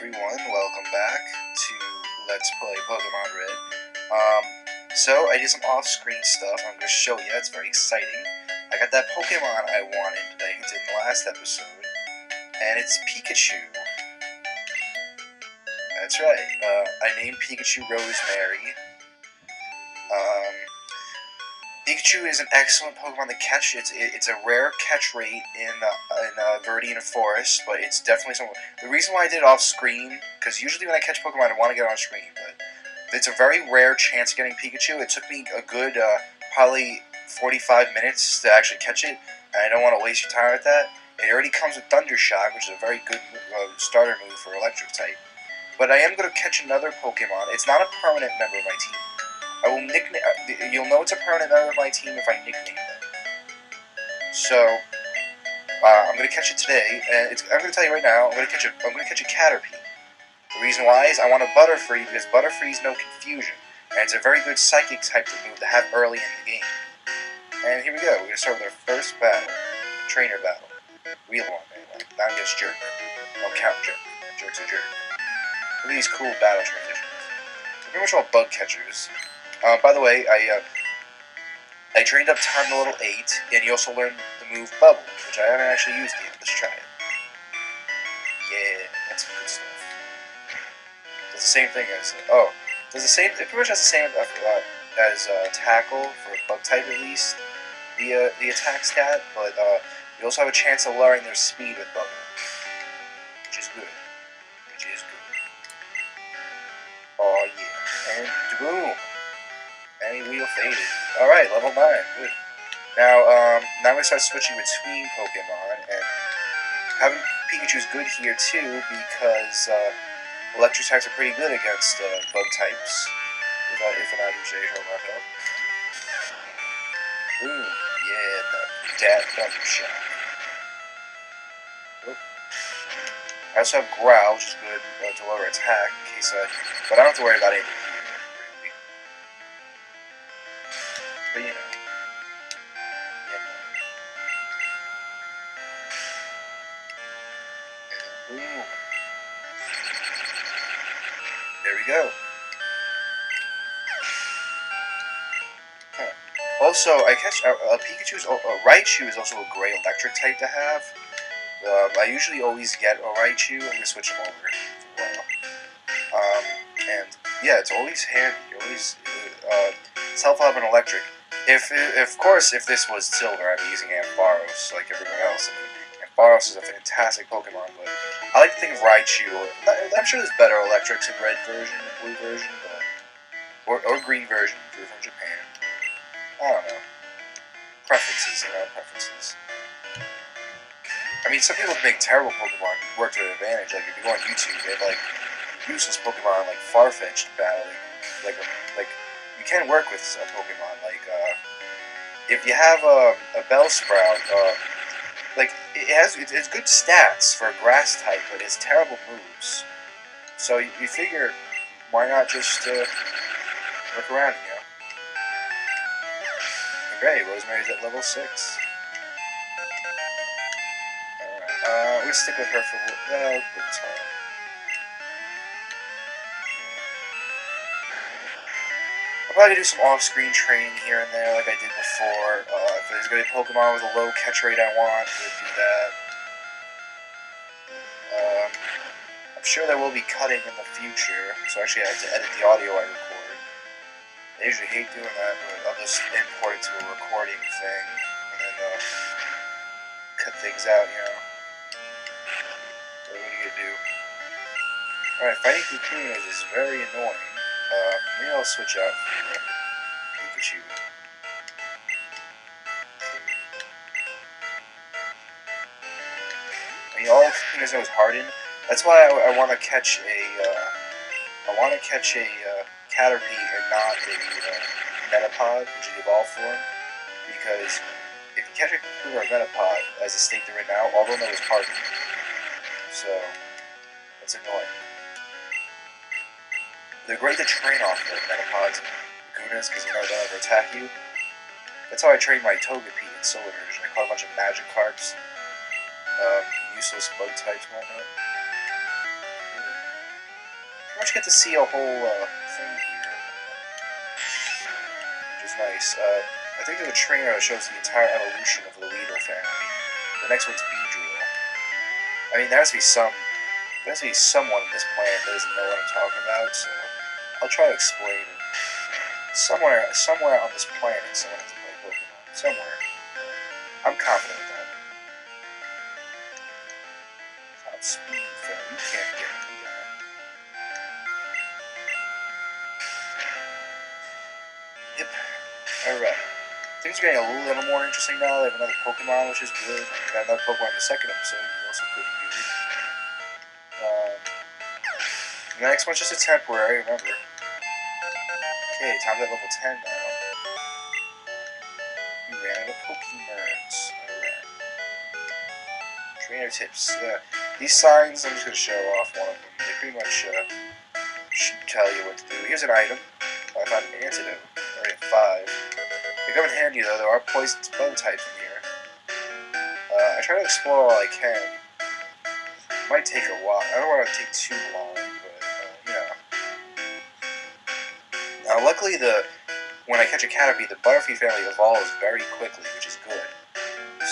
everyone, welcome back to Let's Play Pokémon Red. So I did some off-screen stuff. I'm going to show you. It's very exciting. I got that Pokemon I wanted that I hinted in the last episode, and it's Pikachu. That's right. I named Pikachu Rosemary. Pikachu is an excellent Pokemon to catch. It's a rare catch rate in Viridian Forest, but it's definitely something. The reason why I did it off screen, because usually when I catch Pokemon, I want to get on screen, but it's a very rare chance of getting Pikachu. It took me a good probably 45 minutes to actually catch it, and I don't want to waste your time with that. It already comes with Thunder Shock, which is a very good starter move for Electric type. But I am going to catch another Pokemon. It's not a permanent member of my team. I will nickname. You'll know it's a permanent member of my team if I nickname them. So I'm gonna catch it today, and I'm gonna tell you right now. I'm gonna catch a Caterpie. The reason why is I want a Butterfree because Butterfree is no confusion, and it's a very good Psychic type of move to have early in the game. And here we go. We're gonna start with our first battle, trainer battle. Real one, man. Not just jerk. Don't count jerk. Jerk's a jerk. Look at these cool battle transitions. They're pretty much all bug catchers. By the way, I trained up Time to Level 8, and you also learned the move Bubble, which I haven't actually used yet. Let's try it. Yeah, that's some good stuff. Does the same thing as it pretty much has the same as Tackle for Bug type at least. The attack stat, but you also have a chance of lowering their speed with Bubble, which is good. Oh yeah, and boom. And wheel faded. Alright, level 9. Good. Now I'm going to start switching between Pokemon, and having Pikachu's good here too, because Electric types are pretty good against Bug types. If I not use Asia or help. Ooh, yeah, that Thunder Shock. Oop. I also have Growl, which is good to lower attack, in case but I don't have to worry about anything. But you know. Yeah. Boom. There we go. Huh. Also, I catch Pikachu's Raichu is also a great Electric type to have. I usually always get a Raichu. I'm gonna switch him over for a while. And yeah, it's always handy. Always self-help and Electric. Of course, if this was Silver, I'd be using Ampharos like everyone else. I mean, Ampharos is a fantastic Pokemon, but I like to think of Raichu. I'm sure there's better Electrics in Red version, Blue version, but or Green version if you're from Japan. I don't know. Preferences, preferences. I mean, some people make terrible Pokemon work to their advantage. Like if you go on YouTube, they have like useless Pokemon like Farfetch'd battling, like you can work with a Pokemon like if you have a Bellsprout, like it's good stats for a Grass type, but it's terrible moves. So you figure why not just look around, you know? Okay, Rosemary's at level 6. Alright, we'll stick with her for good time. I'll probably do some off-screen training here and there like I did before. If there's going to be Pokemon with a low catch rate I want, we'll do that. I'm sure there will be cutting in the future, so actually I have to edit the audio I record. I usually hate doing that, but I'll just import it to a recording thing, and then cut things out, you know. What are you going to do? Alright, fighting Kukunas is very annoying. Maybe I'll switch out for Pikachu. I mean, all Kukunas know is Harden. That's why I want to catch a Caterpie and not a Metapod, which is evolved form. Because if you catch a Kukuna or a Metapod as a state they're in now, all they'll know is Harden. So that's annoying. They're great to train off the Metapods and Kukunas because you know they'll never attack you. That's how I trained my Togepi in Silver version. I caught a bunch of Magikarps, useless bug types and whatnot. much get to see a whole thing here, which is nice. I think there's a trainer that shows the entire evolution of the Weedle family. The next one's Beedrill. I mean, there has to be someone on this planet that doesn't know what I'm talking about, so I'll try to explain it. Somewhere on this planet, someone has to play Pokemon. Somewhere. I'm confident with that. Top speed, though. You can't get me that. Yep. Alright. Things are getting a little more interesting now. They have another Pokemon, which is good. We got another Pokemon in the second episode, which is also pretty good. The next one's just a temporary, remember. Okay, time to level 10 now. You ran out of Pokemons. Alright. Trainer tips. These signs, I'm just going to show off one of them. They pretty much should tell you what to do. Here's an item. I found an antidote. Alright, 5. They come in handy though, there are poisonous bug types in here. I try to explore all I can. It might take a while. I don't want to take too long, but, you know. Now, luckily, when I catch a Caterpie, the Butterfree family evolves very quickly, which is good.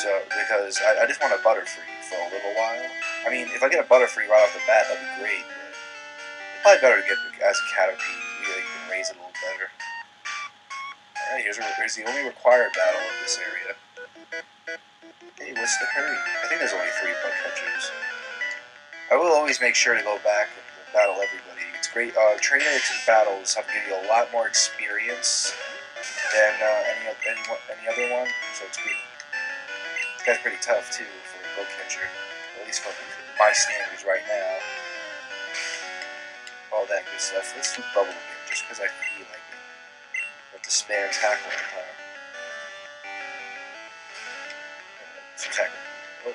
So, because I just want a Butterfree for a little while. I mean, if I get a Butterfree right off the bat, that'd be great, but it's probably better to get as a Caterpie. You can raise it a little better. Alright, here's the only required battle of this area. Hey, what's the hurry? I think there's only 3 bug catchers. I will always make sure to go back and battle everybody. It's great. Training battles have given you a lot more experience than any other one, so it's good. This guy's pretty tough too for a bug catcher, at least for my standards right now. All that good stuff. Let's do bubble again, just because I feel like it. With the spam tackle all the time. Some tackle. Or,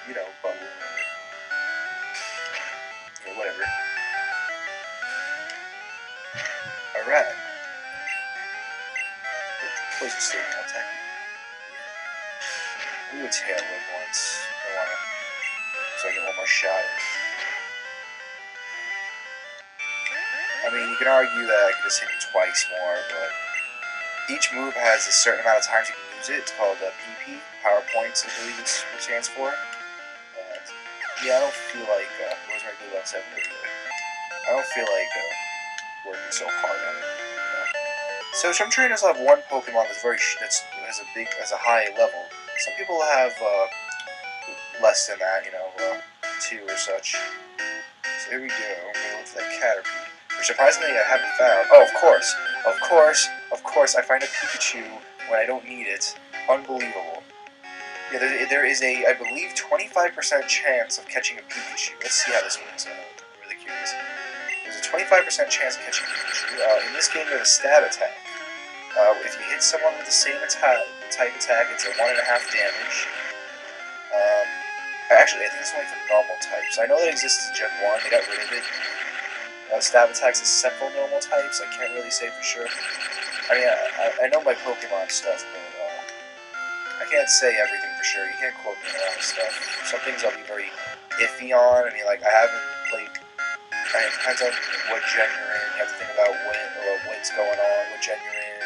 you know, bubble. Yeah, whatever. Alright. Poison Sting, I'll attack you. We would tail whip once. I wanna. So I get one more shot. I mean, you can argue that I could just hit him twice more, but each move has a certain amount of times you can use it. It's called PP, Power Points, I believe it's what it stands for. And yeah, I don't feel like, Rosemary Blue Left 7 anyway. I don't feel like working so hard on it. You know? So some trainers have one Pokemon that's has a high level. Some people have less than that, you know, 2 or such. So here we go. I'm gonna look for that Caterpie. Which surprisingly I haven't found. Oh, of course, I find a Pikachu when I don't need it. Unbelievable. Yeah, there is a, I believe, 25% chance of catching a Pikachu. Let's see how this works out. I'm really curious. There's a 25% chance of catching a Pikachu. In this game, there's a stab attack. If you hit someone with the same type attack, it's a 1.5 damage. Actually, I think it's only for normal types. I know that exists in Gen 1. They got rid of it. Stab attacks is several normal types. I can't really say for sure. I mean, I know my Pokemon stuff, but I can't say everything for sure. You can't quote me on a lot of stuff. Some things I'll be very iffy on. I mean, like, I haven't played. I mean, it depends on what gen you're in. You have to think about what's going on, what gen you're in,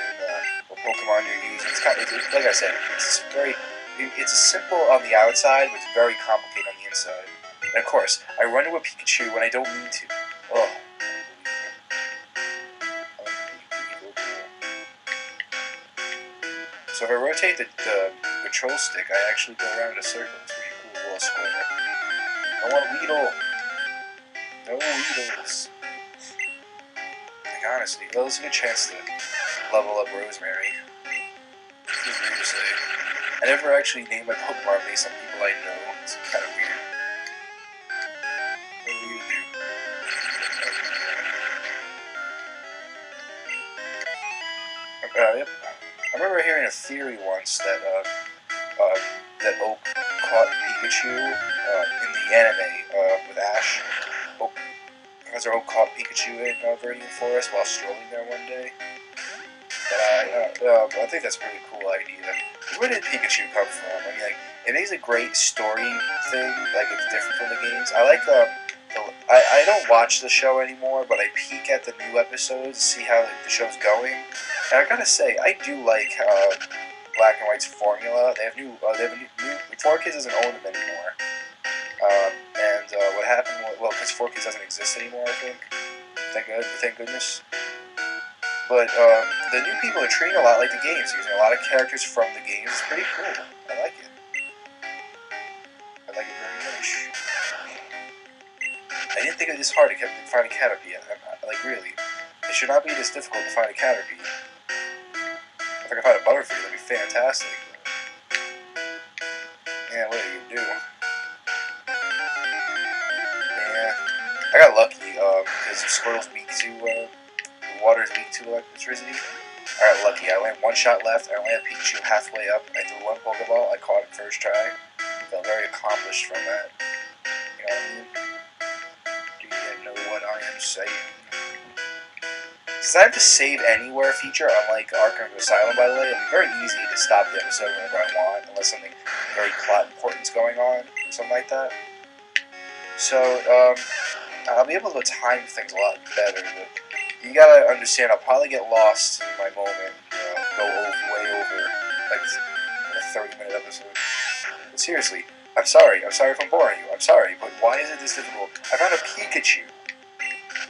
what Pokemon you're using. It's kind of, like I said, it's simple on the outside, but it's very complicated on the inside. And of course, I run into a Pikachu when I don't need to. Oh. So if I rotate the control stick, I actually go around in a circle. It's pretty cool, little square. I want Weedle. No Weedles. Like, honestly, well, it's a good chance to level up Rosemary. It's weird to say. I never actually named my Pokemon based on people I know. It's kind of weird. What are we gonna do? Yep. I remember hearing a theory once that that Oak caught Pikachu in the anime with Ash. Professor Oak caught Pikachu in Viridian Forest while strolling there one day. But I think that's a pretty cool idea. Where did Pikachu come from? I mean, like, it makes a great story thing. Like, it's different from the games. I like I don't watch the show anymore, but I peek at the new episodes to see how the show's going. And I gotta say, I do like Black and White's formula. They have they have a new 4Kids doesn't own them anymore. What happened was, well, because 4Kids doesn't exist anymore, I think. Thank goodness. But the new people are treating a lot like the games, using a lot of characters from the games. It's pretty cool. I like it. I like it very much. I didn't think it was this hard to find a Caterpie. Like, really. It should not be this difficult to find a Caterpie. If I could find a Butterfree, that'd be fantastic. Yeah, what do you do? Yeah. I got lucky, because Squirtle's weak to, water is weak to electricity. I got lucky. I only had one shot left. I only had Pikachu halfway up. I threw one Pokeball. I caught it first try. Felt very accomplished from that. You know what I mean? Do you know what I am saying? Since I have the save anywhere feature, unlike Arkham Asylum, by the way, it'll be very easy to stop the episode whenever I want, unless something very plot important's going on, or something like that. So, I'll be able to time things a lot better, but you gotta understand, I'll probably get lost in my moment, go way over, like, in a 30-minute episode. But seriously, I'm sorry if I'm boring you, I'm sorry, but why is it this difficult? I found a Pikachu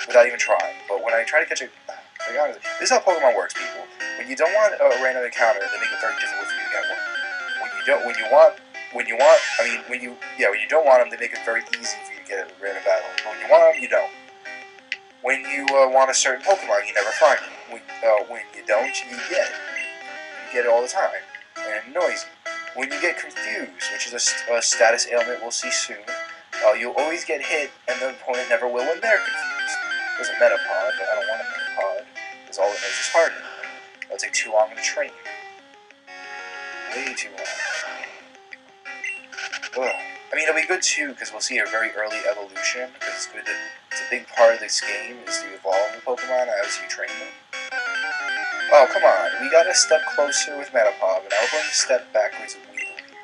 without even trying, but when I try to catch a, to be honest, this is how Pokemon works, people. When you don't want a random encounter, they make it very difficult for you to get one. When you don't want them, they make it very easy for you to get a random battle. But when you want them, you don't. When you want a certain Pokemon, you never find it. When you don't, you get it. You get it all the time, and it annoys you. When you get confused, which is a status ailment we'll see soon, you'll always get hit, and the opponent never will when they're confused. There's a Metapod, but I don't want a Metapod, because all it knows is harder. It'll take too long to train. Way too long. Ugh. I mean, it'll be good too, because we'll see a very early evolution, because it's good to, it's a big part of this game, is to evolve the Pokemon as you train them. Oh, come on, we got a step closer with Metapod, but now we're going to step backwards with Weedle here.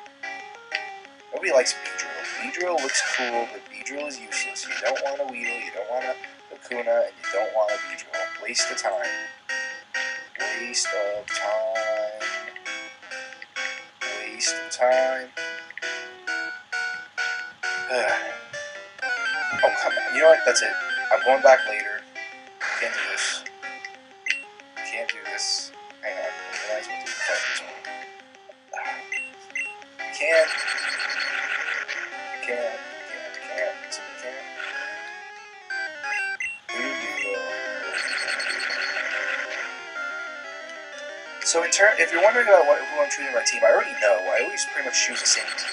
Nobody likes Beedrill. Beedrill looks cool, but Beedrill is useless. You don't want a Weedle, you don't want a Lacuna, and you don't want a Beedrill. Waste of time. Waste of time. Waste of time. Oh, come on. You know what? That's it. I'm going back later. Can't do this. Can't do this. Hang on. I might as well do this one. Can't. Simply can't. So if you're wondering about who I'm choosing my team, I already know. I always pretty much choose the same team.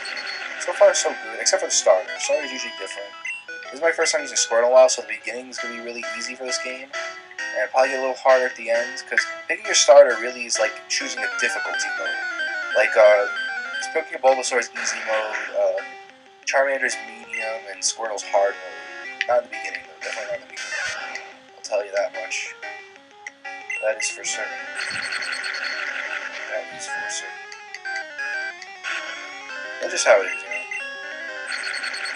So far, so good, except for the starter. Starter is usually different. This is my first time using Squirtle in a while, so the beginning is going to be really easy for this game. And it'll probably get a little harder at the end, because picking your starter really is like choosing a difficulty mode. Like, picking a Bulbasaur is easy mode, Charmander's medium, and Squirtle's hard mode. Not in the beginning, though. Definitely not in the beginning. I'll tell you that much. That is for certain. That is for certain. That's just how it is, you know?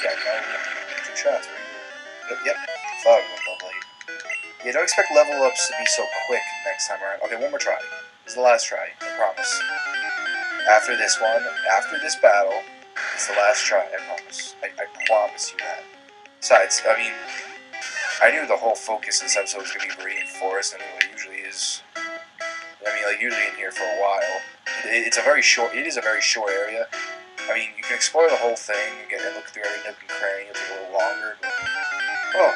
Yeah, no, 2 shots, right? Yep, thought it was double late. Yeah, don't expect level ups to be so quick next time around. Okay, one more try. This is the last try, I promise. After this one, after this battle, it's the last try, I promise. I promise you that. Besides, I mean, I knew the whole focus of this episode was going to be Viridian Forest, and it usually is. I mean, like, usually in here for a while. It is a very short area. I mean, you can explore the whole thing and look through every nook and cranny. It'll take a little longer. But, oh,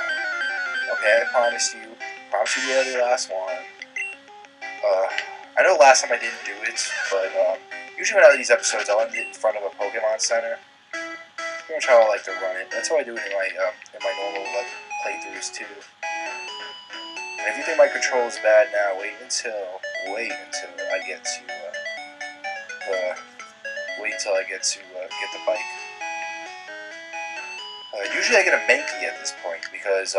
okay. I promised you the other last one. I know last time I didn't do it, but usually when I do these episodes, I'll end it in front of a Pokemon Center. That's pretty much how I like to run it. That's how I do it in my normal playthroughs too. And if you think my control is bad now, wait until I get to get the bike. Usually I get a Mankey at this point because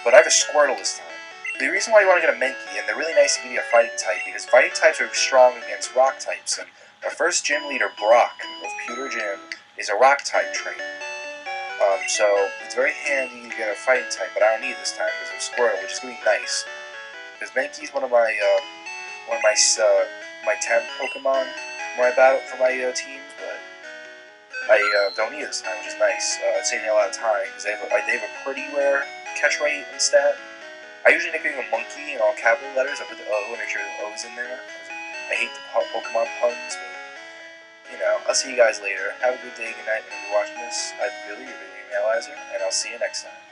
but I have a Squirtle this time. The reason why you want to get a Mankey, and they're really nice to give you a fighting type, because fighting types are strong against rock types, and our first gym leader, Brock, of Pewter Gym, is a rock type trainer. So it's very handy to get a fighting type, but I don't need it this time because of Squirtle, which is gonna be nice. Because Mankey's one of my my 10 Pokemon when I battle for my teams, but I don't need it this time, which is nice. It's saving me a lot of time because they have a pretty rare catch rate and stat. I usually nickname a monkey in all capital letters. I put the O and make sure the O's in there. I hate the Pokemon puns, but you know, I'll see you guys later. Have a good day, good night, whenever you're watching this. I really, really analyzer, and I'll see you next time.